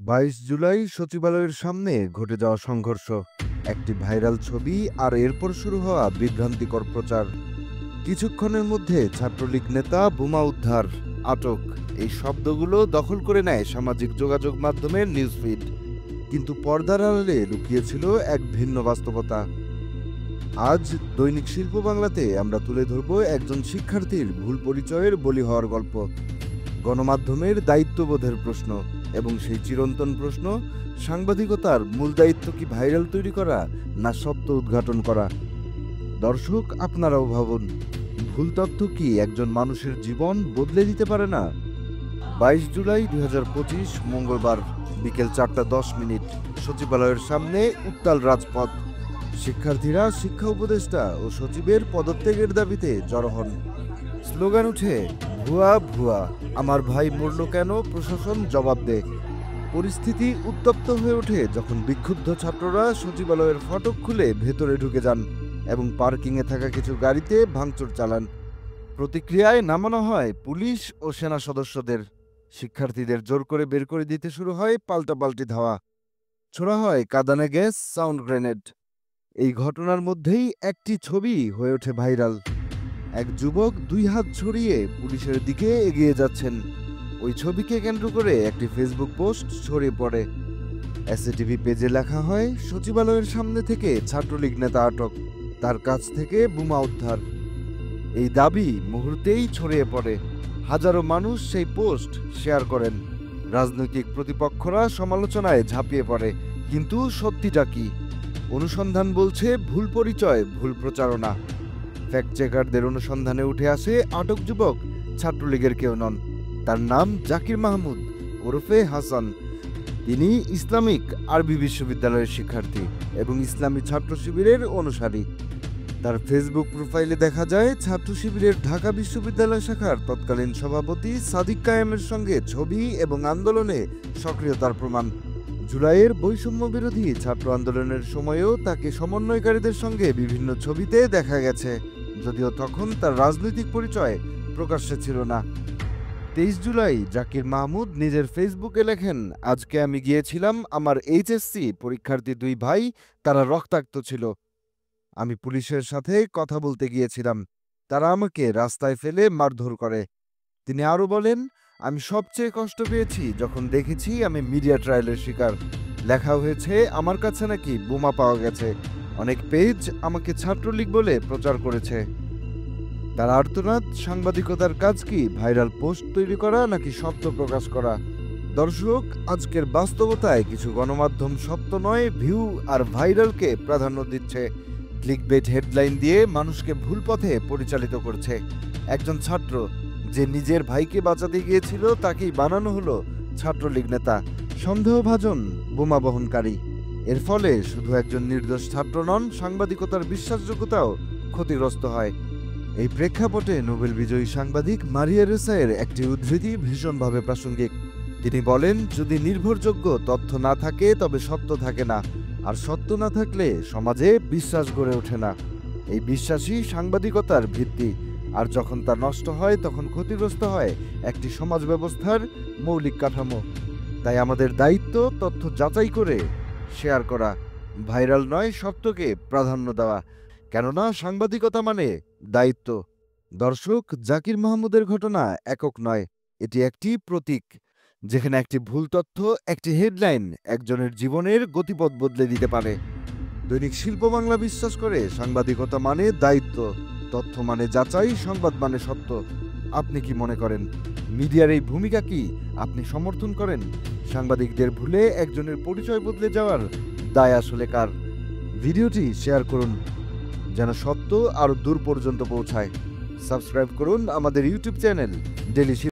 ২২ জুলাই সচিবালয়ের সামনে ঘটে যাওয়া সংঘর্ষ, একটি ভাইরাল ছবি আর এরপর শুরু হওয়া বিভ্রান্তিকর প্রচার। কিছুক্ষণের মধ্যে ছাত্রলীগ নেতা বোমা উদ্ধার, আটক, এই শব্দগুলো দখল করে নেয় সামাজিক যোগাযোগ মাধ্যমের নিউজফিড। কিন্তু পর্দার আড়ালে লুকিয়েছিল এক ভিন্ন বাস্তবতা। আজ দৈনিক শিল্প বাংলাতে আমরা তুলে ধরব একজন শিক্ষার্থীর ভুল পরিচয়ের বলি হওয়ার গল্প, গণমাধ্যমের দায়িত্ববোধের প্রশ্ন এবং সেই চিরন্তন প্রশ্ন, সাংবাদিকতার মূল দায়িত্ব কি ভাইরাল তৈরি করা না সত্য উদ্ঘাটন করা? দর্শক, আপনারাও ভাবুন, ভুল তথ্য কি একজন মানুষের জীবন বদলে দিতে পারে না? ২২ জুলাই ২০২৫ মঙ্গলবার বিকেল ৪:১০ সচিবালয়ের সামনে উত্তাল রাজপথ। শিক্ষার্থীরা শিক্ষা উপদেষ্টা ও সচিবের পদত্যাগের দাবিতে জড়ো হন। স্লোগান উঠে, ভুয়া ভুয়া, আমার ভাই মরল কেন, প্রশাসন জবাব দে। পরিস্থিতি উত্তপ্ত হয়ে ওঠে যখন বিক্ষুব্ধ ছাত্ররা সচিবালয়ের ফটক খুলে ভেতরে ঢুকে যান এবং পার্কিংয়ে থাকা কিছু গাড়িতে ভাঙচুর চালান। প্রতিক্রিয়ায় নামানো হয় পুলিশ ও সেনা সদস্যদের। শিক্ষার্থীদের জোর করে বের করে দিতে শুরু হয় পাল্টাপাল্টি ধাওয়া। ছোড়া হয় কাঁদানে গ্যাস, সাউন্ড গ্রেনেড। এই ঘটনার মধ্যেই একটি ছবি হয়ে ওঠে ভাইরাল। এক যুবক ২ হাত ছড়িয়ে পুলিশের দিকে এগিয়ে যাচ্ছেন। ওই ছবিকে কেন্দ্র করে একটি ফেসবুক পোস্ট ছড়িয়ে পড়ে। এসএটিভি পেজে লেখা হয়, সচিবালয়ের সামনে থেকে ছাত্রলীগ নেতা আটক, তার কাছ থেকে বোমা উদ্ধার। এই দাবি মুহূর্তেই ছড়িয়ে পড়ে। হাজারো মানুষ সেই পোস্ট শেয়ার করেন। রাজনৈতিক প্রতিপক্ষরা সমালোচনায় ঝাঁপিয়ে পড়ে। কিন্তু সত্যিটা কি? অনুসন্ধান বলছে ভুল পরিচয়, ভুল প্রচারণা। ফ্যাক্ট চেকারদের অনুসন্ধানে উঠে আসে আটক যুবক ছাত্রলীগের কেউ নন। তার নাম জাকির মাহমুদ ওরফে হাসান। তিনি ইসলামিক আরবি বিশ্ববিদ্যালয়ের শিক্ষার্থী এবং ইসলামী ছাত্র শিবিরের অনুসারী। তার ফেসবুক প্রোফাইলে দেখা যায় ছাত্র শিবিরের ঢাকা বিশ্ববিদ্যালয় শাখার তৎকালীন সভাপতি সাদিক কায়েমের সঙ্গে ছবি এবং আন্দোলনে সক্রিয়তার প্রমাণ। জুলাইয়ের বৈষম্য বিরোধী ছাত্র আন্দোলনের সময়েও তাকে সমন্বয়কারীদের সঙ্গে বিভিন্ন ছবিতে দেখা গেছে, যদিও তখন তার রাজনৈতিক পরিচয় প্রকাশ্যে ছিল না। ২৩ জুলাই জাকির মাহমুদ নিজের ফেসবুকে লেখেন, আজকে আমি গিয়েছিলাম আমার এইচএসসি পরীক্ষার্থী 2 ভাই, তারা রক্তাক্ত ছিল। আমি পুলিশের সাথে কথা বলতে গিয়েছিলাম, তারা আমাকে রাস্তায় ফেলে মারধর করে। তিনি আরও বলেন, আমি সবচেয়ে কষ্ট পেয়েছি যখন দেখেছি আমি মিডিয়া ট্রায়ালের শিকার। লেখা হয়েছে আমার কাছে নাকি বোমা পাওয়া গেছে। অনেক পেজ আমাকে ছাত্রলীগ বলে প্রচার করেছে। তার আর্তনাদ, সাংবাদিকতার কাজ কি ভাইরাল পোস্ট তৈরি করা নাকি সত্য প্রকাশ করা? দর্শক, আজকের বাস্তবতায় কিছু গণমাধ্যম সত্য নয়, ভিউ আর ভাইরালকে প্রাধান্য দিচ্ছে। ক্লিকবেট হেডলাইন দিয়ে মানুষকে ভুল পথে পরিচালিত করছে। একজন ছাত্র যে নিজের ভাইকে বাঁচাতে গিয়েছিল তাকেই বানানো হলো ছাত্রলীগ নেতা, সন্দেহভাজন বোমা বহনকারী। এর ফলে শুধু একজন নির্দোষ ছাত্র নন, সাংবাদিকতার বিশ্বাসযোগ্যতাও ক্ষতিগ্রস্ত হয়। এই প্রেক্ষাপটে নোবেল বিজয়ী সাংবাদিক মারিয়া রেসায়ের একটি উদ্ধৃতি ভীষণভাবে প্রাসঙ্গিক। তিনি বলেন, যদি নির্ভরযোগ্য তথ্য না থাকে তবে সত্য থাকে না, আর সত্য না থাকলে সমাজে বিশ্বাস গড়ে ওঠে না। এই বিশ্বাসই সাংবাদিকতার ভিত্তি, আর যখন তা নষ্ট হয় তখন ক্ষতিগ্রস্ত হয় একটি সমাজ ব্যবস্থার মৌলিক কাঠামো। তাই আমাদের দায়িত্ব তথ্য যাচাই করে শেয়ার করা, ভাইরাল নয়, সত্যকে প্রাধান্য দেওয়া, কেননা সাংবাদিকতা মানে দায়িত্ব। দর্শক, জাকির মাহমুদের ঘটনা একক নয়, এটি একটি প্রতীক, যেখানে একটি ভুল তথ্য, একটি হেডলাইন একজনের জীবনের গতিপথ বদলে দিতে পারে। দৈনিক শিল্প বাংলা বিশ্বাস করে সাংবাদিকতা মানে দায়িত্ব, তথ্য মানে যাচাই, সংবাদ মানে সত্য। আপনি কি মনে করেন? মিডিয়ার এই ভূমিকা কি আপনি সমর্থন করেন? সাংবাদিকদের ভুলে একজনের পরিচয় বদলে যাওয়ার দায় আসলে কার? ভিডিওটি শেয়ার করুন যেন সত্য আরও দূর পর্যন্ত পৌঁছায়। সাবস্ক্রাইব করুন আমাদের ইউটিউব চ্যানেল ডেলি।